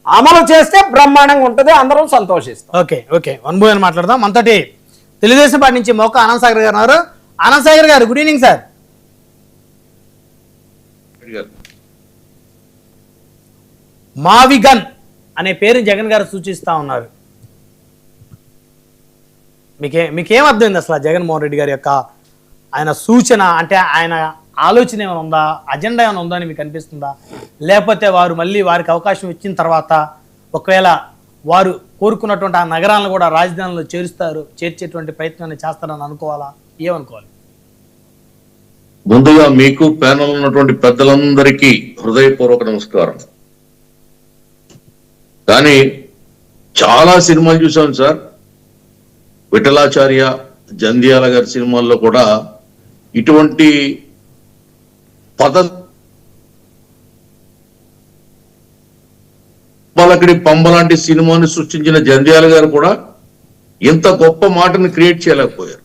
అమలు చేస్తే బ్రహ్మాండంగా ఉంటుంది, అందరం సంతోషిస్తాం. Okay okay one by one మాట్లాడదాం. మనతోటి తెలుగుదేశం పార్టీ నుంచి మోక ఆనంద్ సాగర్ గారు ఉన్నారు. ఆనంద్ సాగర్ గారు, గుడ్ ఈవినింగ్ సార్. మావిగన్ అనే పేరు జగన్ గారు సూచిస్తా ఉన్నారు. మీకేం అర్థమైంది అసలు జగన్మోహన్ రెడ్డి గారి యొక్క ఆయన సూచన? అంటే ఆయన ఆలోచన ఏమైనా ఉందా, అజెండా ఏమైనా ఉందా అని మీకు అనిపిస్తుందా? లేకపోతే వారు మళ్ళీ వారికి అవకాశం ఇచ్చిన తర్వాత ఒకవేళ వారు కోరుకున్నటువంటి ఆ నగరాలను కూడా రాజధానిలో చేర్చేటువంటి ప్రయత్నాన్ని చేస్తారని అనుకోవాలా, ఏమనుకోవాలి? ముందుగా మీకు ప్యానల్ ఉన్నటువంటి పెద్దలందరికీ హృదయపూర్వక నమస్కారం. కానీ చాలా సినిమాలు చూసాం సార్. విఠలాచార్య, జంధ్యాల గారి సినిమాల్లో కూడా ఇటువంటి పలకడి పంబలాంటి సినిమాని సృష్టించిన జంధ్యాల గారు కూడా ఇంత గొప్ప మాటని క్రియేట్ చేయలేకపోయారు,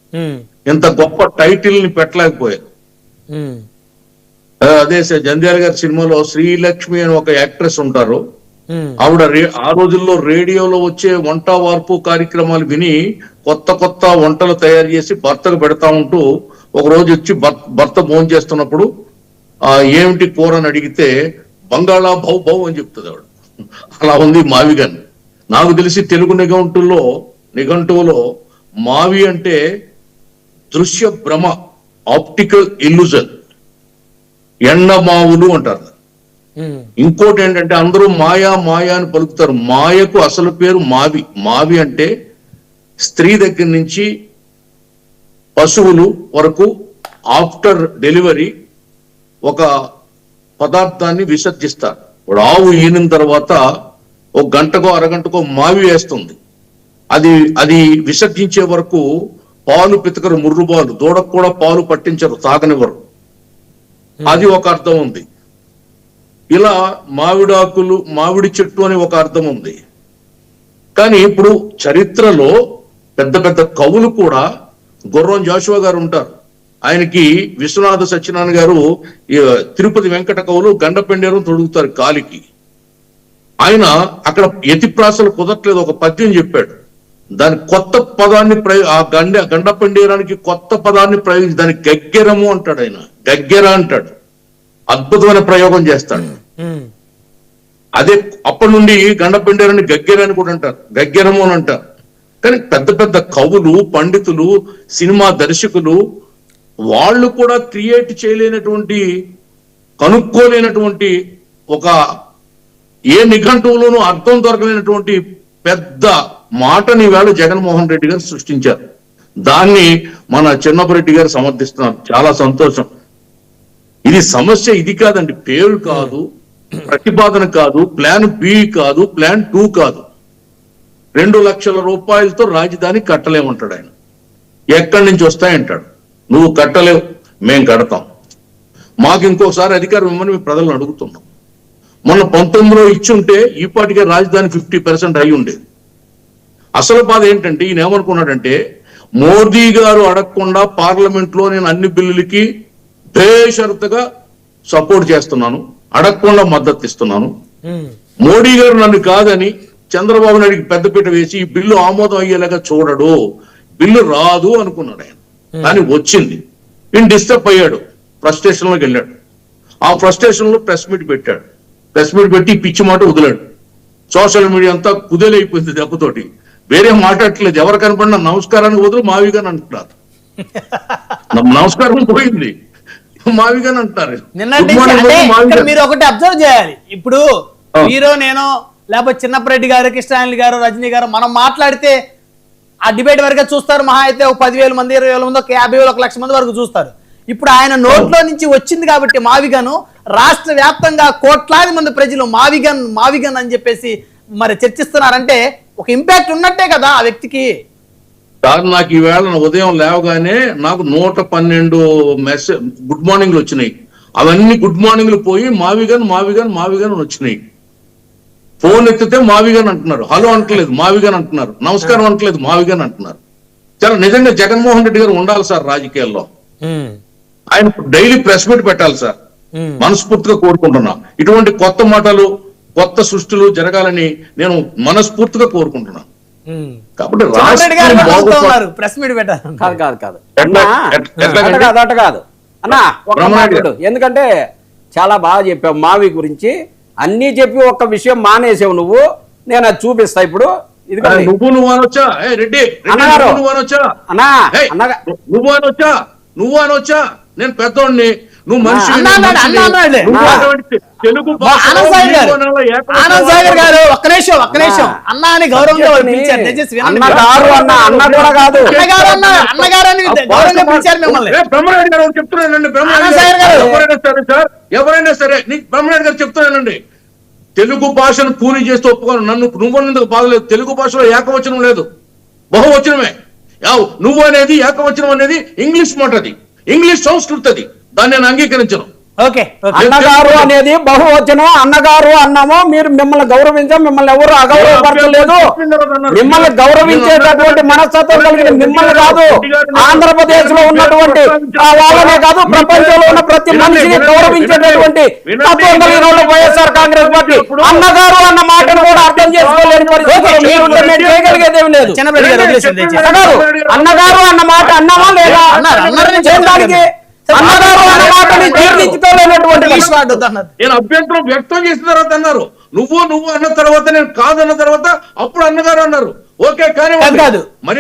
ఇంత గొప్ప టైటిల్ ని పెట్టలేకపోయారు. అదే జంధ్యాల గారి సినిమాలో శ్రీలక్ష్మి అని ఒక యాక్ట్రెస్ ఉంటారు. ఆవిడ ఆ రోజుల్లో రేడియోలో వచ్చే వంట వార్పు కార్యక్రమాలు విని కొత్త కొత్త వంటలు తయారు చేసి భర్తకు పెడతా ఉంటూ ఒక రోజు వచ్చి భర్త భోజనం చేస్తున్నప్పుడు ఏమిటి కూర అని అడిగితే బంగాళా భౌ భౌ అని చెప్తుంది ఆవిడ. అలా ఉంది మావిగన్. నాకు తెలిసి తెలుగు నిఘంటువులో మావి అంటే దృశ్య భ్రమ, ఆప్టికల్ ఇల్యూజన్, ఎండమావులు అంటారు. ఇంకోటి ఏంటంటే అందరూ మాయా మాయా అని పలుకుతారు. మాయకు అసలు పేరు మావి. మావి అంటే స్త్రీ దగ్గర నుంచి పశువులు వరకు ఆఫ్టర్ డెలివరీ ఒక పదార్థాన్ని విసర్జిస్తారు. ఇప్పుడు ఆవు ఈనిన తర్వాత ఒక గంటకో అరగంటకో మావి వేస్తుంది. అది విసర్జించే వరకు పాలు పితకరు, ముర్రుబాలు. దూడకు కూడా పాలు పట్టించరు, తాగనివ్వరు. అది ఒక అర్థం ఉంది. ఇలా మామిడాకులు, మామిడి చెట్టు అని ఒక అర్థం ఉంది. కానీ ఇప్పుడు చరిత్రలో పెద్ద పెద్ద కవులు కూడా, గుర్రం జాషువా గారు ఉంటారు, ఆయనకి విశ్వనాథ సత్యనారాయణ గారు తిరుపతి వెంకట కవులు గండపెండేరం తొడుగుతారు కాలికి. ఆయన అక్కడ యతిప్రాసలు కుదరట్లేదు, ఒక పద్యం చెప్పాడు. దాని కొత్త పదాన్ని ఆ గండపెండేరానికి కొత్త పదాన్ని ప్రయోగించి దాన్ని గగ్గెరము అంటాడు. ఆయన గగ్గెర అంటాడు, అద్భుతమైన ప్రయోగం చేస్తాడు. అదే అప్పటి నుండి గండపెండేరాన్ని గగ్గెరని కూడా అంటారు, గగ్గెరము అని అంటారు. కానీ పెద్ద పెద్ద కవులు, పండితులు, సినిమా దర్శకులు వాళ్ళు కూడా క్రియేట్ చేయలేనటువంటి, కనుక్కోలేనటువంటి, ఒక ఏ నిఘంటువులోనూ అర్థం దొరకలేనటువంటి పెద్ద మాటని వేళ జగన్మోహన్ రెడ్డి గారు సృష్టించారు. దాన్ని మన చిన్నపరెడ్డి గారు సమర్థిస్తున్నారు. చాలా సంతోషం. ఇది సమస్య ఇది కాదండి, పేరు కాదు, ప్రతిపాదన కాదు, ప్లాన్ బి కాదు, ప్లాన్ 2 కాదు. 2 లక్షల రూపాయలతో రాజధాని కట్టలేమంటాడు ఆయన. ఎక్కడి నుంచి వస్తాయంటాడు. నువ్వు కట్టలేవు, మేం కడతాం. మాకు ఇంకోసారి అధికారం ఇవ్వమని మేము ప్రజలను అడుగుతున్నాం. మొన్న 19లో ఇచ్చుంటే ఈ పాటికే రాజధాని 50% అయి ఉండేది. అసలు బాధ ఏంటంటే ఈయన ఏమనుకున్నాడంటే, మోదీ గారు అడగకుండా పార్లమెంట్ లో నేను అన్ని బిల్లులకి బేషరతుగా సపోర్ట్ చేస్తున్నాను, అడగకుండా మద్దతు ఇస్తున్నాను. మోడీ గారు నన్ను కాదని చంద్రబాబు నాయుడికి పెద్దపీట వేసి ఈ బిల్లు ఆమోదం అయ్యేలాగా చూడడు, బిల్లు రాదు అనుకున్నాడు ఆయన. కానీ వచ్చింది. ఈయన డిస్టర్బ్ అయ్యాడు, ఫ్రస్ట్రేషన్ లోకి వెళ్ళాడు. ఆ ఫ్రస్ట్రేషన్ లో ప్రెస్ మీట్ పెట్టాడు. ప్రెస్ మీట్ పెట్టి పిచ్చి మాట వదిలాడు. సోషల్ మీడియా అంతా కుదేలైపోయింది దెబ్బతోటి. వేరే మాట్లాడట్లేదు. ఎవరు కనపడినా నమస్కారానికి వదులు మావిగాని అంటున్నారు. నమస్కారం పోయింది, మావిగాని అంటారు. మీరు ఒకటి అబ్జర్వ్ చేయాలి. ఇప్పుడు మీరు, నేను, లేకపోతే చిన్నపరెడ్డి గారు, కృష్ణారెడ్డి గారు, రజనీ గారు మనం మాట్లాడితే ఆ డిబేట్ వరకే చూస్తారు. మహా అయితే ఒక 10,000 మంది, 20,000 మంది, 50,000, 1,00,000 మంది వరకు చూస్తారు. ఇప్పుడు ఆయన నోట్లో నుంచి వచ్చింది కాబట్టి మావిగను రాష్ట్ర వ్యాప్తంగా కోట్లాది మంది ప్రజలు మావిగన్ మావిగన్ అని చెప్పేసి మరి చర్చిస్తున్నారంటే ఒక ఇంపాక్ట్ ఉన్నట్టే కదా ఆ వ్యక్తికి. సార్, నాకు ఈవేళ ఉదయం లేవగానే నాకు 112 గుడ్ మార్నింగ్లు వచ్చినాయి. అవన్నీ గుడ్ మార్నింగ్లు పోయి మావిగన్ మావిగన్ మావిగన్ వచ్చినాయి. ఫోన్ ఎత్తితే మావిగన్ అంటున్నారు, హలో అంటలేదు మావిగన్ అంటున్నారు, నమస్కారం అంటలేదు మావిగన్ అంటున్నారు. చాలా నిజంగా జగన్మోహన్ రెడ్డి గారు ఉండాలి సార్ రాజకీయాల్లో. ఆయన డైలీ ప్రెస్ మీట్ పెట్టాలి సార్, మనస్ఫూర్తిగా కోరుకుంటున్నా. ఇటువంటి కొత్త మాటలు కొత్త సృష్టిలు జరగాలని నేను మనస్ఫూర్తిగా కోరుకుంటున్నాను. కాబట్టి చంద్రబాబు గారు రాష్ట్రం మాట్లాడుతూ బాగుపడ- ఉన్నారు, ప్రెస్ మీట్ పెట్టారు. కాదు కాదు కాదు ఎట్లా- అన్నా, ఎట్లా- అట కాదు అట కాదు అన్నా ఒక బ్రహ్మాండ మాట్లాడు. ఎందుకంటే చాలా బాగా చెప్పావు మావి గురించి, అన్నీ చెప్పి ఒక్క విషయం మానేసావు నువ్వు. నేను అది చూపిస్తా ఇప్పుడు. ఇదిగోండి నువ్వు అనొచ్చా? రెడ్డి అన్నగారు. నువ్వు అనొచ్చా? అన్నా ఏయ్, అన్నగా నువ్వు అనొచ్చా? నేను పెద్దోడిని, నువ్వు మనిషి. అన్న అన్నాడు, అన్న అన్నాడు. తెలుగు ఆనంద్ సాగర్ గారు ఒక్క నిమిషం అన్న అని గౌరవంగా పిలిచారు. దయచేసి వినండి. అన్నగారు అన్న అన్న కూడా కాదు అన్నగారు అని గౌరవంగా పిలిచారు మిమ్మల్ని. బ్రహ్మనాయుడు గారు చెప్తున్నానండి. ఆనంద్ సాగర్ గారు. ఎవరైనా సరే సార్, ఎవరైనా సరే బ్రహ్మనాయుడు గారు చెప్తున్నానండి. తెలుగు భాషను పూరి చేస్తూ ఒప్పుకోను. నన్ను నువ్వు బాగలేదు. తెలుగు భాషలో ఏకవచనం లేదు, బహువచనమే. నువ్వు అనేది ఏకవచనం అనేది ఇంగ్లీష్ మాట, అది ఇంగ్లీష్ సంస్కృతి, అది దాన్ని నేను అంగీకరించను. ఓకే అన్నగారు అనేది బహువచనం. అన్నగారు అన్నామో మీరు మిమ్మల్ని గౌరవించాం, మిమ్మల్ని ఎవరు అగౌరవపరచలేదు. మిమ్మల్ని గౌరవించేటటువంటి మనస్తత్వం కలిగిన మిమ్మల్ని కాదు, ఆంధ్రప్రదేశ్ లో ఉన్నటువంటి వాళ్ళనే కాదు, ప్రపంచంలో ఉన్న ప్రతి మనిషిని గౌరవించేటటువంటి తత్వం కలిగిన వాళ్ళు వైఎస్ఆర్ కాంగ్రెస్ పార్టీ. అన్నగారు అన్న మాటను కూడా అర్థం చేసుకోలేని పరిస్థితి మీరుంటే నేను చేయగలిగేదేమి లేదు. చిన్నబెట్టి గారు వదిలేసింది దయచేసి. అన్నగారు అన్న మాట అన్నామా లేదా? దానికి అన్నగారు అన్న మాటని జీర్ణించుకోలేనటువంటి నేను అభ్యంతరం వ్యక్తం చేసిన తర్వాత అన్నారు. నువ్వు అన్న తర్వాత నేను కాదన్న తర్వాత అప్పుడు అన్నగారు అన్నారు. ఓకే, కానీ కాదు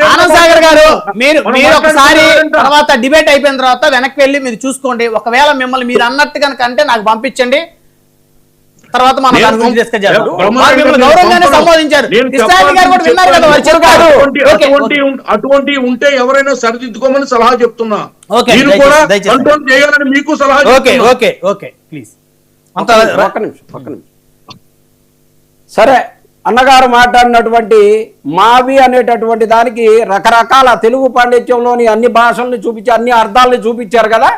ఆనంద్ సాగర్ గారు, మీరు ఒకసారి తర్వాత డిబేట్ అయిపోయిన తర్వాత వెనక్కి వెళ్ళి మీరు చూసుకోండి. ఒకవేళ మిమ్మల్ని మీరు అన్నట్టు కనుక అంటే నాకు పంపించండి, తర్వాత మనం దాని గురించి డిస్కస్ చేద్దాం. మిమ్మల్ని గౌరవంగానే సంబోధించారు. కృష్ణారెడ్డి గారు కూడా విన్నారు కదా, వాళ్ళు చెప్పారు. అటువంటి ఉంటే ఎవరైనా సరిదిద్దుకోమని సలహా చెప్తున్నా. ఓకే, మీరు కూడా దయచేసి. కంట్రోల్ చేయాలని మీకు సలహా ఓకే చెప్తున్నా. Okay okay please. ఒక్క నిమిషం. సరే, అన్నగారు మాట్లాడినటువంటి మావి అనేటటువంటి దానికి రకరకాల తెలుగు పాండిత్యంలోని అన్ని భాషల్ని చూపించి అన్ని అర్థాలని చూపించారు కదా.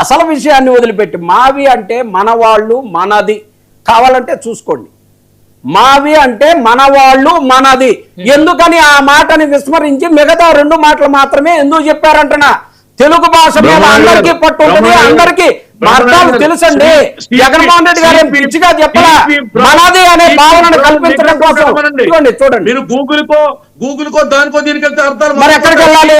అసలు విషయాన్ని వదిలిపెట్టి మావి అంటే మనవాళ్ళు మనది కావాలంటే చూసుకోండి. మావి అంటే మనవాళ్ళు మనది. ఎందుకని ఆ మాటని విస్మరించి మిగతా రెండు మాటలు మాత్రమే ఎందుకు చెప్పారంటున్నా? తెలుగు భాష మీద అందరికీ పట్టు ఉంటుంది, అందరికీ అర్థాలు తెలుసండి. జగన్మోహన్ రెడ్డి గారు పిచ్చిగా చెప్పలా, మనది అనే భావనను కల్పించడం కోసం. చూడండి మీరు గూగుల్ కో దానికో దీనికి వెళ్తే అర్థాలు మరి ఎక్కడికి వెళ్ళాలి?